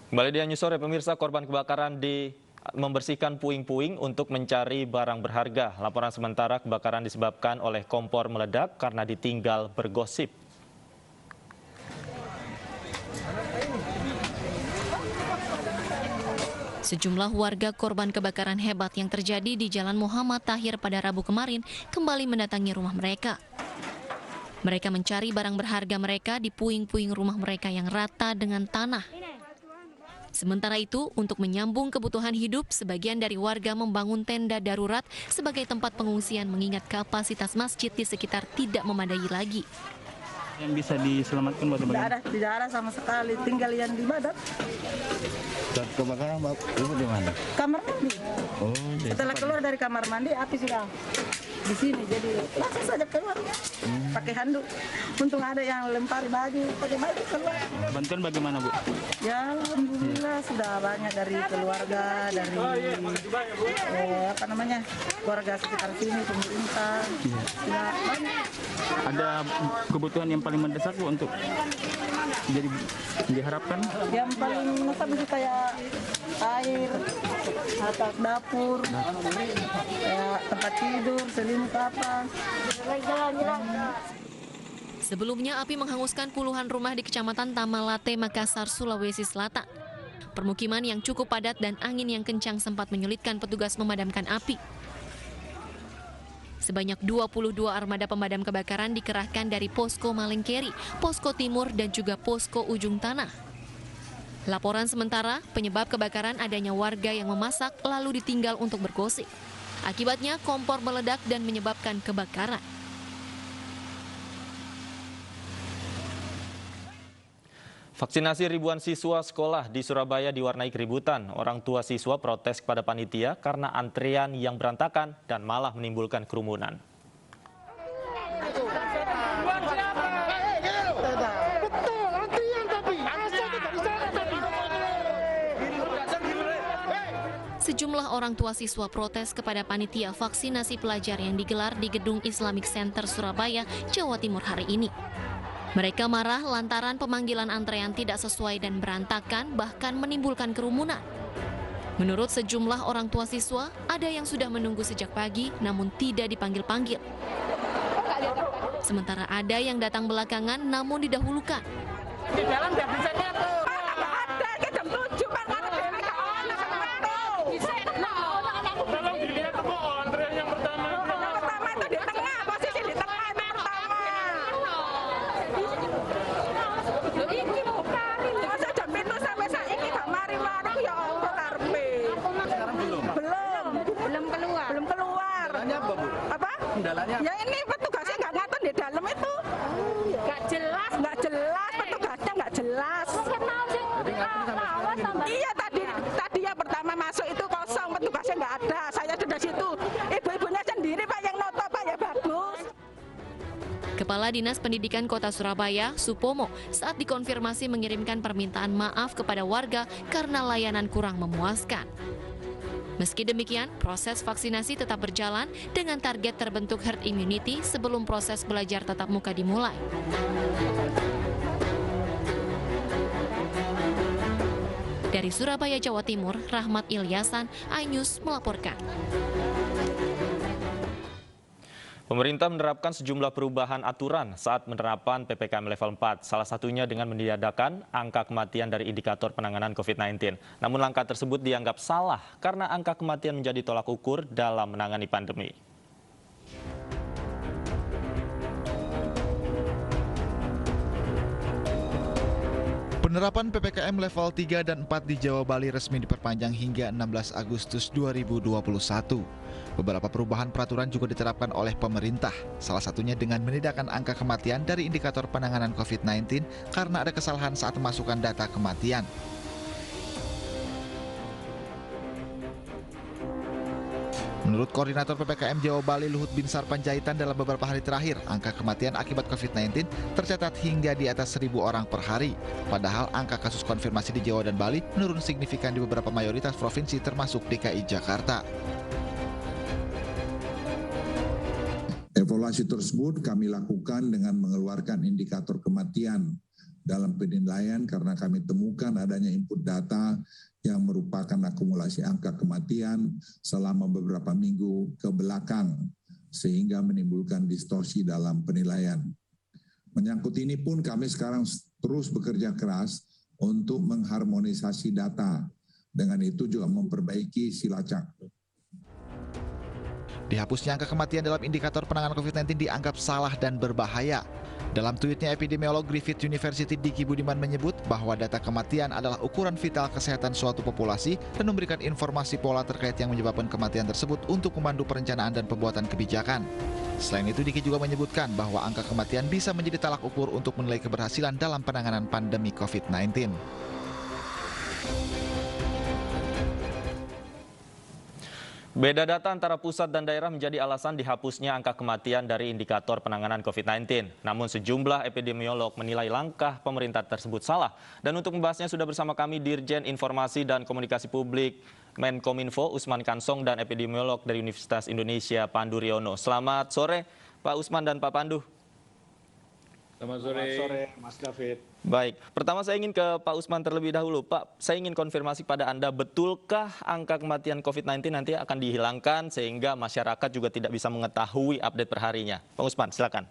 Kembali di News Sore, pemirsa, korban kebakaran membersihkan puing-puing untuk mencari barang berharga. Laporan sementara kebakaran disebabkan oleh kompor meledak karena ditinggal bergosip. Sejumlah warga korban kebakaran hebat yang terjadi di Jalan Muhammad Tahir pada Rabu kemarin kembali mendatangi rumah mereka. Mereka mencari barang berharga mereka di puing-puing rumah mereka yang rata dengan tanah. Sementara itu, untuk menyambung kebutuhan hidup, sebagian dari warga membangun tenda darurat sebagai tempat pengungsian mengingat kapasitas masjid di sekitar tidak memadai lagi. Yang bisa diselamatkan bagaimana? Tidak ada sama sekali, tinggal yang di badan. Saat kebakaran Ibu di mana? Kamar mandi. Oh, setelah keluar dari kamar mandi, api sudah di sini, jadi langsung saja keluar. Pakai handuk. Untung ada yang lempari baju, pakai baju keluar. Bantuan bagaimana, Bu? Ya, alhamdulillah sudah banyak dari keluarga, dari keluarga sekitar sini, pemerintah. Sudah banyak. Ada kebutuhan yang paling mendesak, Bu, untuk jadi diharapkan? Yang paling mendesak itu kayak air, atap dapur, kayak tempat tidur, selimut apa. Sebelumnya, api menghanguskan puluhan rumah di Kecamatan Tamalate, Makassar, Sulawesi Selatan. Permukiman yang cukup padat dan angin yang kencang sempat menyulitkan petugas memadamkan api. Sebanyak 22 armada pemadam kebakaran dikerahkan dari Posko Malengkeri, Posko Timur, dan juga Posko Ujung Tanah. Laporan sementara, penyebab kebakaran adanya warga yang memasak lalu ditinggal untuk bergosip. Akibatnya, kompor meledak dan menyebabkan kebakaran. Vaksinasi ribuan siswa sekolah di Surabaya diwarnai keributan. Orang tua siswa protes kepada panitia karena antrean yang berantakan dan malah menimbulkan kerumunan. Sejumlah orang tua siswa protes kepada panitia vaksinasi pelajar yang digelar di Gedung Islamic Center Surabaya, Jawa Timur hari ini. Mereka marah lantaran pemanggilan antrean tidak sesuai dan berantakan, bahkan menimbulkan kerumunan. Menurut sejumlah orang tua siswa, ada yang sudah menunggu sejak pagi namun tidak dipanggil-panggil. Sementara ada yang datang belakangan namun didahulukan. Di dalam nggak bisa diatur. Ada ke jam 7 Pak. Tolong dilihat Bu, antrean yang pertama. Yang pertama itu di tengah, posisi di tengah itu pertama. Iki mukari. Masa jam 7 sampai saiki gak mari-mari ya apa karepe. Sekarang belum? Belum keluar. Belum keluar. Kendalanya apa, Bu? Apa? Kendalanya? Ya ini petugasnya nggak ngatur di dalam itu. Nggak jelas, petugasnya nggak jelas. Jadi ngatur sampai sekarang. Iya tadi yang pertama masuk itu kosong, petugasnya nggak ada. Saya sudah situ, ibu-ibunya sendiri Pak yang noto Pak, ya bagus. Kepala Dinas Pendidikan Kota Surabaya, Supomo, saat dikonfirmasi mengirimkan permintaan maaf kepada warga karena layanan kurang memuaskan. Meski demikian, proses vaksinasi tetap berjalan dengan target terbentuk herd immunity sebelum proses belajar tatap muka dimulai. Dari Surabaya, Jawa Timur, Rahmat Ilyasan, iNews melaporkan. Pemerintah menerapkan sejumlah perubahan aturan saat penerapan PPKM level 4, salah satunya dengan meniadakan angka kematian dari indikator penanganan COVID-19. Namun langkah tersebut dianggap salah karena angka kematian menjadi tolak ukur dalam menangani pandemi. Penerapan PPKM level 3 dan 4 di Jawa Bali resmi diperpanjang hingga 16 Agustus 2021. Beberapa perubahan peraturan juga diterapkan oleh pemerintah, salah satunya dengan meniadakan angka kematian dari indikator penanganan COVID-19 karena ada kesalahan saat memasukkan data kematian. Menurut Koordinator PPKM Jawa Bali Luhut Binsar Panjaitan, dalam beberapa hari terakhir, angka kematian akibat COVID-19 tercatat hingga di atas 1.000 orang per hari. Padahal angka kasus konfirmasi di Jawa dan Bali menurun signifikan di beberapa mayoritas provinsi termasuk DKI Jakarta. Evaluasi tersebut kami lakukan dengan mengeluarkan indikator kematian dalam penilaian karena kami temukan adanya input data yang merupakan akumulasi angka kematian selama beberapa minggu ke belakang sehingga menimbulkan distorsi dalam penilaian. Menyangkut ini pun kami sekarang terus bekerja keras untuk mengharmonisasi data. Dengan itu juga memperbaiki silacak. Dihapusnya angka kematian dalam indikator penanganan COVID-19 dianggap salah dan berbahaya. Dalam tweetnya, epidemiolog Griffith University Diki Budiman menyebut bahwa data kematian adalah ukuran vital kesehatan suatu populasi dan memberikan informasi pola terkait yang menyebabkan kematian tersebut untuk memandu perencanaan dan pembuatan kebijakan. Selain itu, Diki juga menyebutkan bahwa angka kematian bisa menjadi talak ukur untuk menilai keberhasilan dalam penanganan pandemi COVID-19. Beda data antara pusat dan daerah menjadi alasan dihapusnya angka kematian dari indikator penanganan COVID-19. Namun sejumlah epidemiolog menilai langkah pemerintah tersebut salah. Dan untuk membahasnya sudah bersama kami Dirjen Informasi dan Komunikasi Publik Menkominfo Usman Kansong dan epidemiolog dari Universitas Indonesia Pandu Riono. Selamat sore Pak Usman dan Pak Pandu. Selamat sore Mas David. Baik, pertama saya ingin ke Pak Usman terlebih dahulu. Pak, saya ingin konfirmasi pada Anda, betulkah angka kematian COVID-19 nanti akan dihilangkan sehingga masyarakat juga tidak bisa mengetahui update perharinya? Pak Usman, silakan.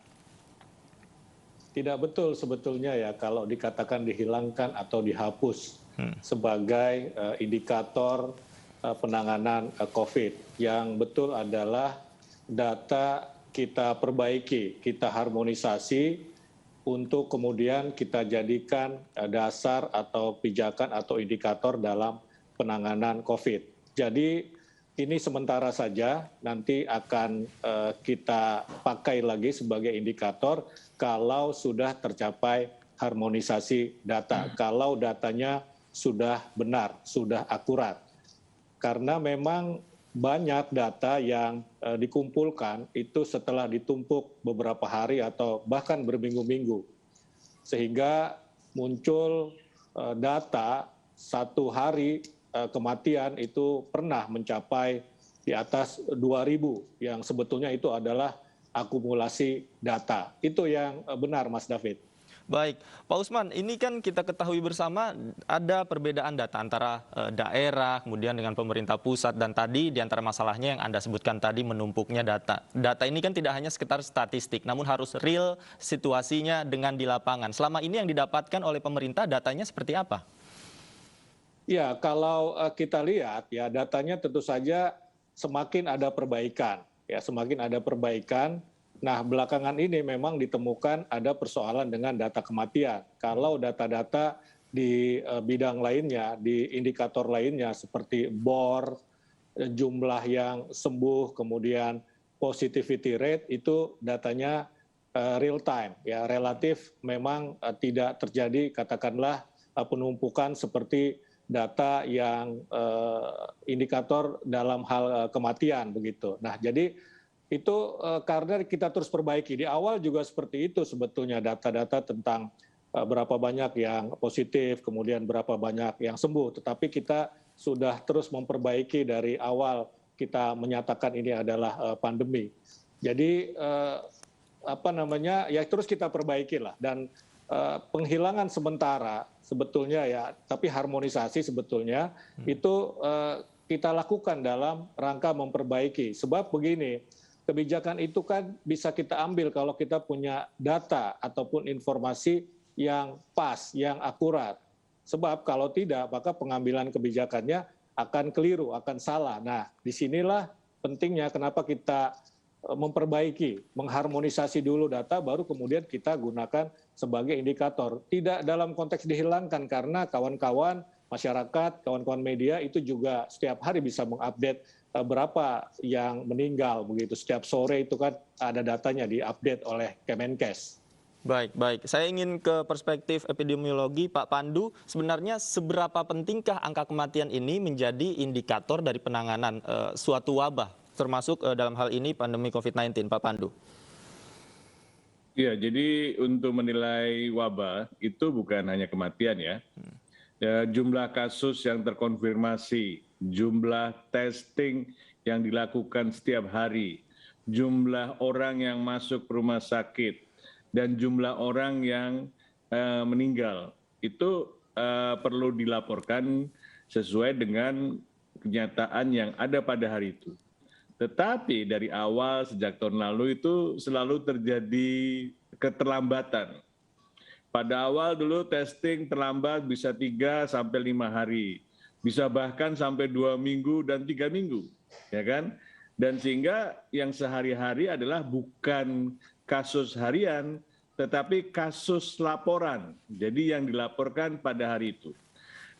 Tidak betul sebetulnya ya kalau dikatakan dihilangkan atau dihapus sebagai indikator penanganan COVID. Yang betul adalah data kita perbaiki, kita harmonisasi, untuk kemudian kita jadikan dasar atau pijakan atau indikator dalam penanganan COVID. Jadi ini sementara saja, nanti akan kita pakai lagi sebagai indikator kalau sudah tercapai harmonisasi data, kalau datanya sudah benar, sudah akurat. Karena memang banyak data yang dikumpulkan itu setelah ditumpuk beberapa hari atau bahkan berminggu-minggu. Sehingga muncul data satu hari kematian itu pernah mencapai di atas 2.000 yang sebetulnya itu adalah akumulasi data. Itu yang benar Mas David. Baik, Pak Usman, ini kan kita ketahui bersama ada perbedaan data antara daerah, kemudian dengan pemerintah pusat, dan tadi di antara masalahnya yang Anda sebutkan tadi menumpuknya data. Data ini kan tidak hanya sekitar statistik, namun harus real situasinya dengan di lapangan. Selama ini yang didapatkan oleh pemerintah datanya seperti apa? Ya, kalau kita lihat ya datanya tentu saja semakin ada perbaikan. Ya, semakin ada perbaikan. Nah, belakangan ini memang ditemukan ada persoalan dengan data kematian. Kalau data-data di bidang lainnya, di indikator lainnya seperti BOR, jumlah yang sembuh, kemudian positivity rate, itu datanya real time, ya relatif memang tidak terjadi katakanlah penumpukan seperti data yang indikator dalam hal kematian begitu. Nah, jadi itu karena kita terus perbaiki. Di awal juga seperti itu sebetulnya data-data tentang berapa banyak yang positif, kemudian berapa banyak yang sembuh. Tetapi kita sudah terus memperbaiki dari awal kita menyatakan ini adalah pandemi. Jadi ya terus kita perbaiki lah. Dan penghilangan sementara sebetulnya ya, tapi harmonisasi sebetulnya itu kita lakukan dalam rangka memperbaiki. Sebab begini, kebijakan itu kan bisa kita ambil kalau kita punya data ataupun informasi yang pas, yang akurat. Sebab kalau tidak, maka pengambilan kebijakannya akan keliru, akan salah. Nah, disinilah pentingnya kenapa kita memperbaiki, mengharmonisasi dulu data, baru kemudian kita gunakan sebagai indikator. Tidak dalam konteks dihilangkan, karena kawan-kawan masyarakat, kawan-kawan media itu juga setiap hari bisa mengupdate berapa yang meninggal begitu. Setiap sore itu kan ada datanya diupdate oleh Kemenkes. Baik. Saya ingin ke perspektif epidemiologi, Pak Pandu. Sebenarnya seberapa pentingkah angka kematian ini menjadi indikator dari penanganan suatu wabah, termasuk dalam hal ini pandemi COVID-19, Pak Pandu? Ya, jadi untuk menilai wabah itu bukan hanya kematian ya. Jumlah kasus yang terkonfirmasi, jumlah testing yang dilakukan setiap hari, jumlah orang yang masuk rumah sakit, dan jumlah orang yang meninggal. Itu perlu dilaporkan sesuai dengan kenyataan yang ada pada hari itu. Tetapi dari awal sejak tahun lalu itu selalu terjadi keterlambatan. Pada awal dulu testing terlambat bisa 3 sampai 5 hari, bisa bahkan sampai 2 minggu dan 3 minggu, ya kan? Dan sehingga yang sehari-hari adalah bukan kasus harian, tetapi kasus laporan. Jadi yang dilaporkan pada hari itu.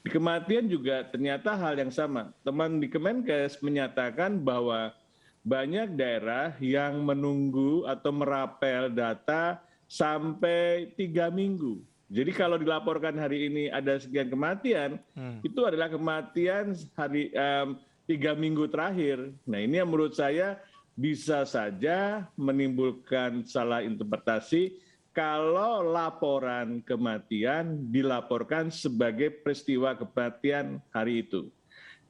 Di kematian juga ternyata hal yang sama. Teman di Kemenkes menyatakan bahwa banyak daerah yang menunggu atau merapel data sampai 3 minggu. Jadi kalau dilaporkan hari ini ada sekian kematian, itu adalah kematian hari 3 minggu terakhir. Nah ini yang menurut saya bisa saja menimbulkan salah interpretasi kalau laporan kematian dilaporkan sebagai peristiwa kematian hari itu.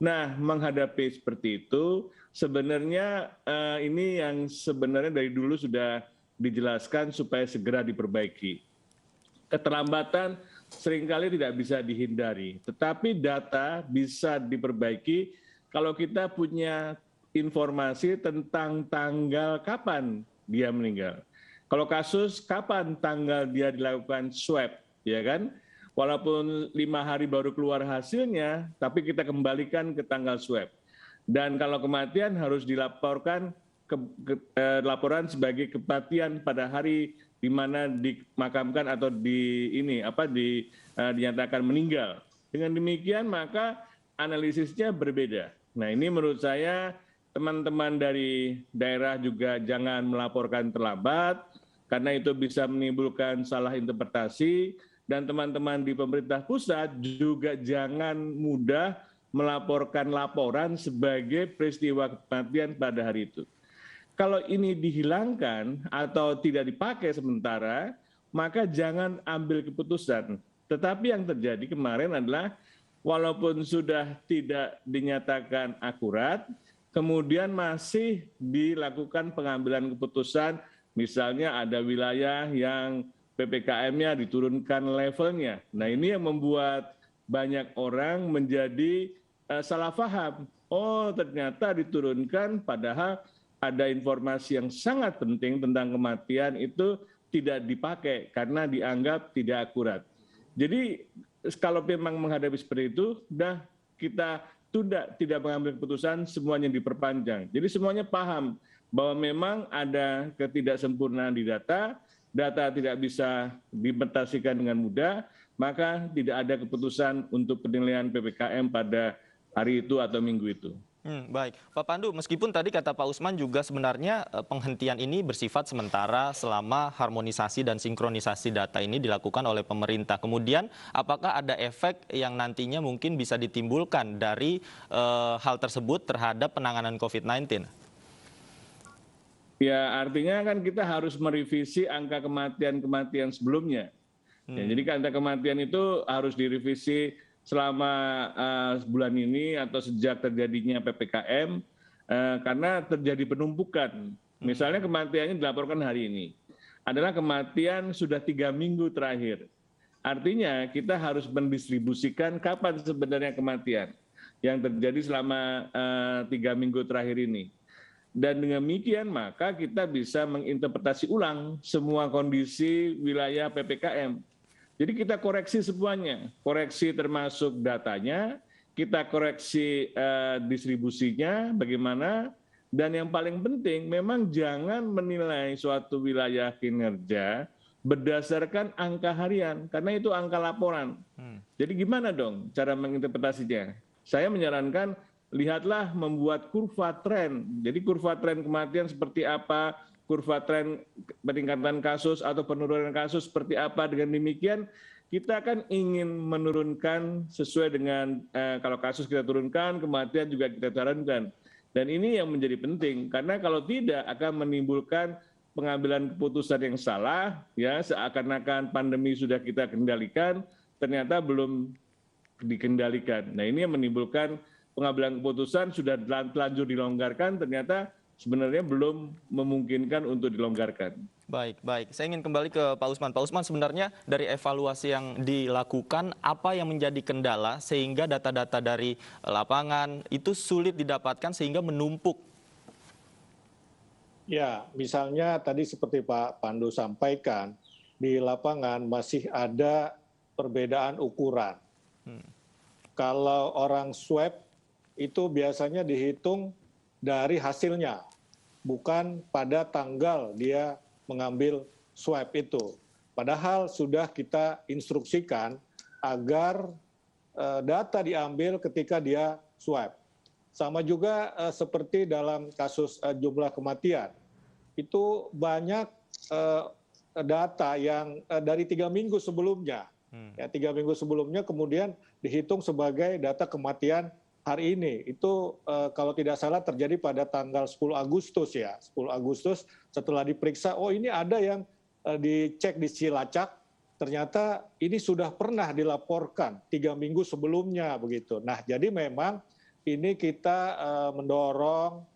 Nah, menghadapi seperti itu, sebenarnya ini yang sebenarnya dari dulu sudah dijelaskan supaya segera diperbaiki. Keterlambatan seringkali tidak bisa dihindari, tetapi data bisa diperbaiki kalau kita punya informasi tentang tanggal kapan dia meninggal. Kalau kasus, kapan tanggal dia dilakukan swab, ya kan? Walaupun 5 hari baru keluar hasilnya, tapi kita kembalikan ke tanggal swab. Dan kalau kematian harus dilaporkan laporan sebagai kematian pada hari di mana dimakamkan atau dinyatakan meninggal. Dengan demikian maka analisisnya berbeda. Nah ini menurut saya teman-teman dari daerah juga jangan melaporkan terlambat, karena itu bisa menimbulkan salah interpretasi, dan teman-teman di pemerintah pusat juga jangan mudah melaporkan laporan sebagai peristiwa kematian pada hari itu. Kalau ini dihilangkan atau tidak dipakai sementara, maka jangan ambil keputusan. Tetapi yang terjadi kemarin adalah walaupun sudah tidak dinyatakan akurat, kemudian masih dilakukan pengambilan keputusan. Misalnya ada wilayah yang PPKM-nya diturunkan levelnya. Nah ini yang membuat banyak orang menjadi salah paham. Oh ternyata diturunkan padahal ada informasi yang sangat penting tentang kematian itu tidak dipakai karena dianggap tidak akurat. Jadi kalau memang menghadapi seperti itu, kita tunda, tidak mengambil keputusan, semuanya diperpanjang. Jadi semuanya paham bahwa memang ada ketidaksempurnaan di data tidak bisa diinterpretasikan dengan mudah, maka tidak ada keputusan untuk penilaian PPKM pada hari itu atau minggu itu. Baik, Pak Pandu, meskipun tadi kata Pak Usman juga sebenarnya penghentian ini bersifat sementara selama harmonisasi dan sinkronisasi data ini dilakukan oleh pemerintah. Kemudian apakah ada efek yang nantinya mungkin bisa ditimbulkan dari hal tersebut terhadap penanganan COVID-19? Ya artinya kan kita harus merevisi angka kematian sebelumnya. Ya, jadi angka kematian itu harus direvisi selama bulan ini atau sejak terjadinya PPKM karena terjadi penumpukan. Misalnya kematiannya dilaporkan hari ini adalah kematian sudah 3 minggu terakhir. Artinya kita harus mendistribusikan kapan sebenarnya kematian yang terjadi selama 3 minggu terakhir ini. Dan dengan demikian maka kita bisa menginterpretasi ulang semua kondisi wilayah PPKM. Jadi kita koreksi semuanya, koreksi termasuk datanya, kita koreksi distribusinya bagaimana, dan yang paling penting memang jangan menilai suatu wilayah kinerja berdasarkan angka harian, karena itu angka laporan. Jadi gimana dong cara menginterpretasinya? Saya menyarankan lihatlah membuat kurva tren. Jadi kurva tren kematian seperti apa, kurva tren peningkatan kasus atau penurunan kasus seperti apa. Dengan demikian kita kan ingin menurunkan sesuai dengan kalau kasus kita turunkan, kematian juga kita turunkan. Dan ini yang menjadi penting karena kalau tidak akan menimbulkan pengambilan keputusan yang salah, ya seakan-akan pandemi sudah kita kendalikan, ternyata belum dikendalikan. Nah ini yang menimbulkan pengambilan keputusan sudah telanjur dilonggarkan, ternyata sebenarnya belum memungkinkan untuk dilonggarkan. Baik, baik. Saya ingin kembali ke Pak Usman. Pak Usman, sebenarnya dari evaluasi yang dilakukan, apa yang menjadi kendala sehingga data-data dari lapangan itu sulit didapatkan sehingga menumpuk? Ya, misalnya tadi seperti Pak Pandu sampaikan, di lapangan masih ada perbedaan ukuran. Kalau orang swab itu biasanya dihitung dari hasilnya, bukan pada tanggal dia mengambil swab itu. Padahal sudah kita instruksikan agar data diambil ketika dia swab. Sama juga seperti dalam kasus jumlah kematian. Itu banyak data yang dari 3 minggu sebelumnya. Ya, 3 minggu sebelumnya kemudian dihitung sebagai data kematian hari ini. Itu kalau tidak salah terjadi pada tanggal 10 Agustus ya. 10 Agustus setelah diperiksa, oh ini ada yang dicek di Cilacap, ternyata ini sudah pernah dilaporkan 3 minggu sebelumnya begitu. Nah, jadi memang ini kita mendorong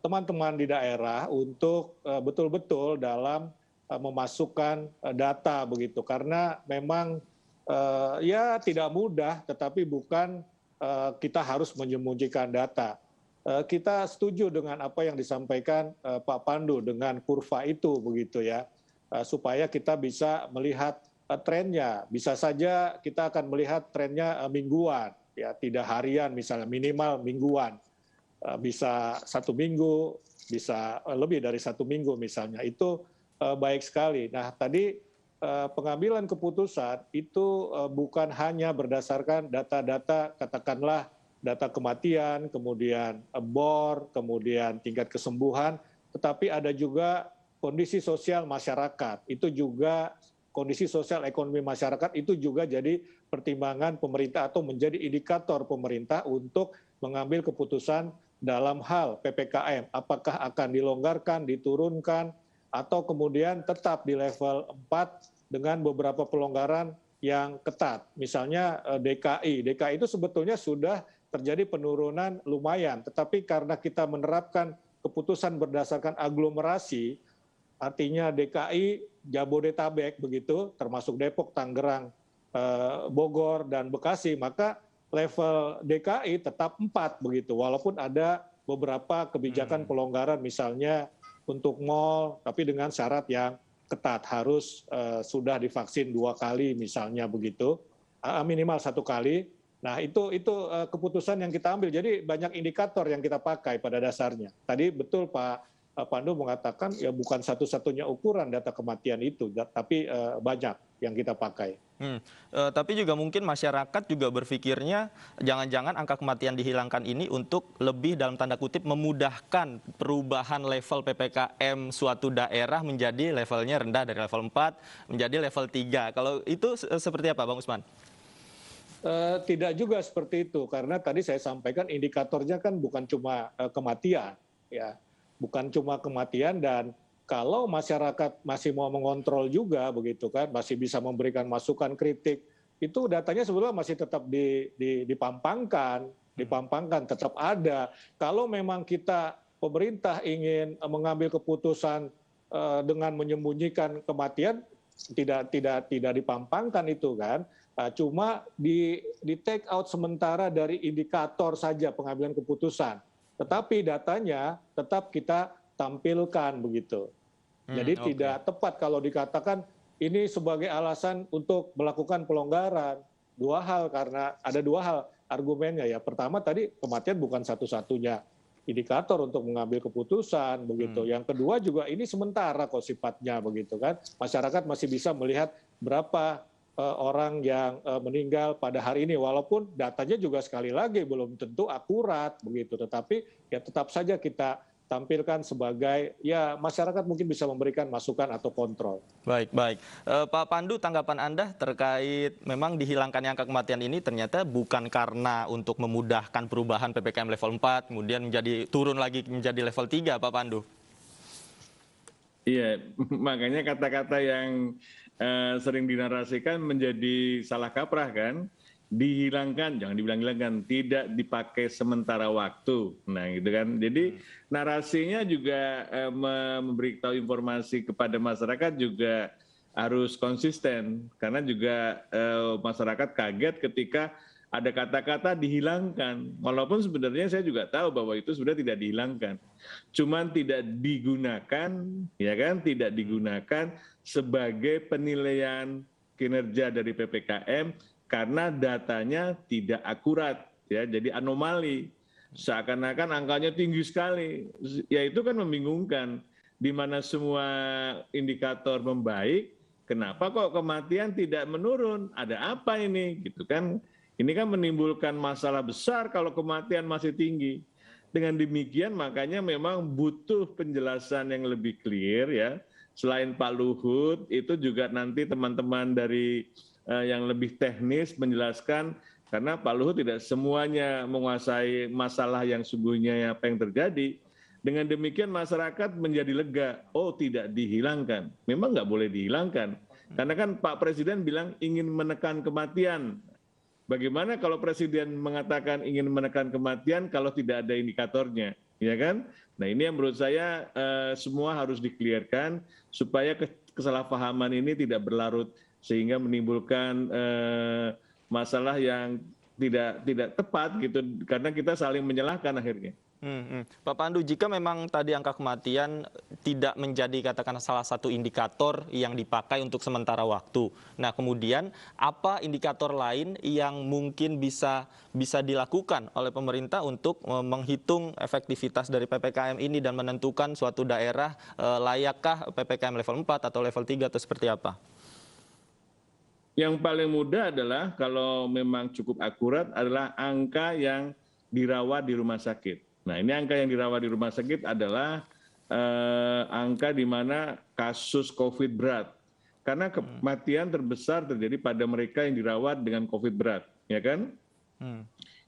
teman-teman di daerah untuk betul-betul dalam memasukkan data begitu, karena memang ya tidak mudah, tetapi bukan kita harus menyembunyikan data. Kita setuju dengan apa yang disampaikan Pak Pandu dengan kurva itu begitu ya, supaya kita bisa melihat trennya. Bisa saja kita akan melihat trennya mingguan, ya tidak harian misalnya, minimal mingguan. Bisa 1 minggu, bisa lebih dari 1 minggu misalnya, itu baik sekali. Nah tadi pengambilan keputusan itu bukan hanya berdasarkan data-data, katakanlah data kematian, kemudian bor, kemudian tingkat kesembuhan, tetapi ada juga kondisi sosial masyarakat. Itu juga kondisi sosial ekonomi masyarakat itu juga jadi pertimbangan pemerintah atau menjadi indikator pemerintah untuk mengambil keputusan dalam hal PPKM. Apakah akan dilonggarkan, diturunkan, atau kemudian tetap di level 4 dengan beberapa pelonggaran yang ketat. Misalnya DKI. DKI itu sebetulnya sudah terjadi penurunan lumayan, tetapi karena kita menerapkan keputusan berdasarkan aglomerasi, artinya DKI, Jabodetabek begitu, termasuk Depok, Tangerang, Bogor, dan Bekasi, maka level DKI tetap 4 begitu, walaupun ada beberapa kebijakan pelonggaran misalnya untuk mal, tapi dengan syarat yang ketat, harus sudah divaksin 2 kali misalnya begitu, minimal 1 kali. Nah itu keputusan yang kita ambil, jadi banyak indikator yang kita pakai pada dasarnya. Tadi betul Pak Pandu mengatakan ya bukan satu-satunya ukuran data kematian itu, tapi banyak yang kita pakai. Tapi juga mungkin masyarakat juga berpikirnya jangan-jangan angka kematian dihilangkan ini untuk lebih dalam tanda kutip memudahkan perubahan level PPKM suatu daerah menjadi levelnya rendah dari level 4 menjadi level 3. Kalau itu seperti apa Bang Usman? Tidak juga seperti itu, karena tadi saya sampaikan indikatornya kan bukan cuma kematian, ya, bukan cuma kematian, dan kalau masyarakat masih mau mengontrol juga begitu kan, masih bisa memberikan masukan kritik, itu datanya sebetulnya masih tetap dipampangkan, tetap ada. Kalau memang kita pemerintah ingin mengambil keputusan dengan menyembunyikan kematian, tidak dipampangkan itu kan. Cuma di take out sementara dari indikator saja pengambilan keputusan. Tetapi datanya tetap kita tampilkan begitu. Jadi tidak tepat kalau dikatakan ini sebagai alasan untuk melakukan pelonggaran. 2 hal, karena ada 2 hal argumennya ya. Pertama tadi kematian bukan satu-satunya indikator untuk mengambil keputusan begitu. Yang kedua juga ini sementara kok sifatnya begitu kan. Masyarakat masih bisa melihat berapa orang yang meninggal pada hari ini, walaupun datanya juga sekali lagi belum tentu akurat begitu, tetapi ya tetap saja kita tampilkan sebagai ya masyarakat mungkin bisa memberikan masukan atau kontrol. Baik, baik. Pak Pandu, tanggapan Anda terkait memang dihilangkannya angka kematian ini ternyata bukan karena untuk memudahkan perubahan PPKM level 4 kemudian menjadi turun lagi menjadi level 3, Pak Pandu. Iya, makanya kata-kata yang sering dinarasikan menjadi salah kaprah kan. dihilangkan, jangan dibilang hilangkan, tidak dipakai sementara waktu. Nah, gitu kan. Jadi narasinya juga memberitahu informasi kepada masyarakat juga harus konsisten, karena juga masyarakat kaget ketika ada kata-kata dihilangkan. Walaupun sebenarnya saya juga tahu bahwa itu sebenarnya tidak dihilangkan. Cuman tidak digunakan, ya kan, tidak digunakan sebagai penilaian kinerja dari PPKM karena datanya tidak akurat, ya, jadi anomali. Seakan-akan angkanya tinggi sekali. Ya itu kan membingungkan. Di mana semua indikator membaik, kenapa kok kematian tidak menurun? Ada apa ini? Gitu kan. Ini kan menimbulkan masalah besar kalau kematian masih tinggi. Dengan demikian makanya memang butuh penjelasan yang lebih clear, ya. Selain Pak Luhut, itu juga nanti teman-teman dari yang lebih teknis menjelaskan, karena Pak Luhut tidak semuanya menguasai masalah yang sungguhnya apa yang terjadi. Dengan demikian masyarakat menjadi lega, oh tidak dihilangkan. Memang nggak boleh dihilangkan. Karena kan Pak Presiden bilang ingin menekan kematian. Bagaimana kalau Presiden mengatakan ingin menekan kematian kalau tidak ada indikatornya, ya kan? Nah ini yang menurut saya semua harus di-clearkan supaya kesalahpahaman ini tidak berlarut sehingga menimbulkan masalah yang tidak tepat gitu, karena kita saling menyalahkan akhirnya. Pak Pandu, jika memang tadi angka kematian tidak menjadi katakan salah satu indikator yang dipakai untuk sementara waktu, nah kemudian apa indikator lain yang mungkin bisa dilakukan oleh pemerintah untuk menghitung efektivitas dari PPKM ini dan menentukan suatu daerah layakkah PPKM level 4 atau level 3 atau seperti apa? Yang paling mudah adalah kalau memang cukup akurat adalah angka yang dirawat di rumah sakit. Nah ini angka yang dirawat di rumah sakit adalah angka di mana kasus COVID berat. Karena kematian terbesar terjadi pada mereka yang dirawat dengan COVID berat, ya kan?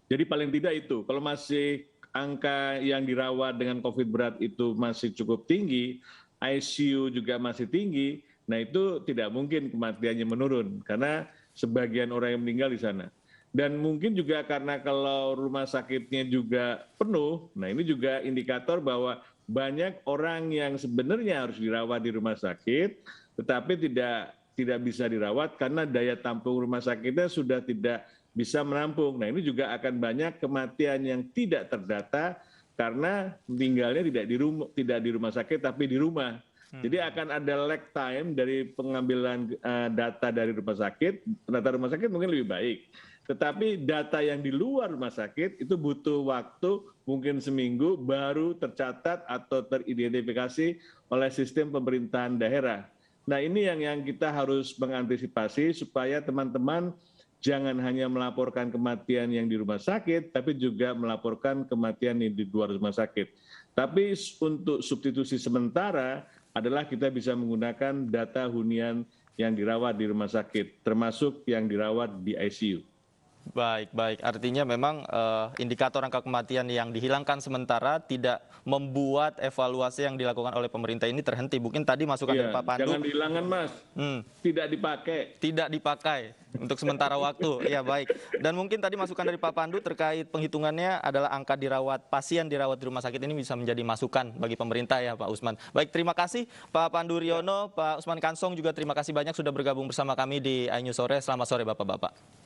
Jadi paling tidak itu, kalau masih angka yang dirawat dengan COVID berat itu masih cukup tinggi, ICU juga masih tinggi, nah itu tidak mungkin kematiannya menurun, karena sebagian orang yang meninggal di sana. Dan mungkin juga karena kalau rumah sakitnya juga penuh, nah ini juga indikator bahwa banyak orang yang sebenarnya harus dirawat di rumah sakit, tetapi tidak bisa dirawat karena daya tampung rumah sakitnya sudah tidak bisa menampung. Nah ini juga akan banyak kematian yang tidak terdata karena tinggalnya tidak di rumah sakit tapi di rumah. Jadi akan ada lag time dari pengambilan data dari rumah sakit. Data rumah sakit mungkin lebih baik. Tetapi data yang di luar rumah sakit itu butuh waktu mungkin seminggu baru tercatat atau teridentifikasi oleh sistem pemerintahan daerah. Nah ini yang kita harus mengantisipasi supaya teman-teman jangan hanya melaporkan kematian yang di rumah sakit, tapi juga melaporkan kematian yang di luar rumah sakit. Tapi untuk substitusi sementara adalah kita bisa menggunakan data hunian yang dirawat di rumah sakit, termasuk yang dirawat di ICU. Baik. Artinya memang indikator angka kematian yang dihilangkan sementara tidak membuat evaluasi yang dilakukan oleh pemerintah ini terhenti. Mungkin tadi masukan dari Pak Pandu. Jangan dihilangkan, Mas. Tidak dipakai. Tidak dipakai untuk sementara waktu. Ya baik. Dan mungkin tadi masukan dari Pak Pandu terkait penghitungannya adalah angka pasien dirawat di rumah sakit ini bisa menjadi masukan bagi pemerintah ya Pak Usman. Baik, terima kasih Pak Pandu Riono, Pak Usman Kansong juga terima kasih banyak sudah bergabung bersama kami di iNews Sore. Selamat sore Bapak-Bapak.